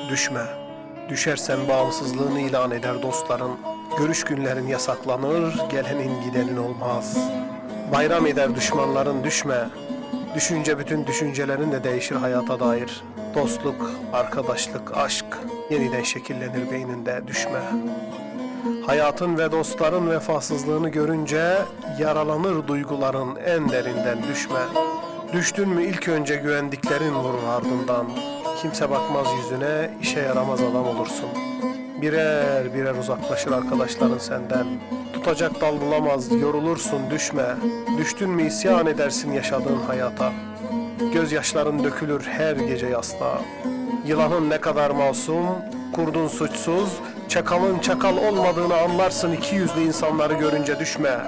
düşme. Düşersen bağımsızlığını ilan eder dostların. Görüş günlerin yasaklanır, gelenin gidenin olmaz. Bayram eder düşmanların, düşme. Düşünce bütün düşüncelerin de değişir hayata dair. Dostluk, arkadaşlık, aşk yeniden şekillenir beyninde, düşme. Hayatın ve dostların vefasızlığını görünce yaralanır duyguların en derinden, düşme. Düştün mü ilk önce güvendiklerin vurur ardından. Kimse bakmaz yüzüne, işe yaramaz adam olursun. Birer birer uzaklaşır arkadaşların senden. Tutacak dal bulamaz, yorulursun, düşme. Düştün mü isyan edersin yaşadığın hayata. Gözyaşların dökülür her gece yastığa. Yılanın ne kadar masum, kurdun suçsuz, çakalın çakal olmadığını anlarsın iki yüzlü insanları görünce, düşme.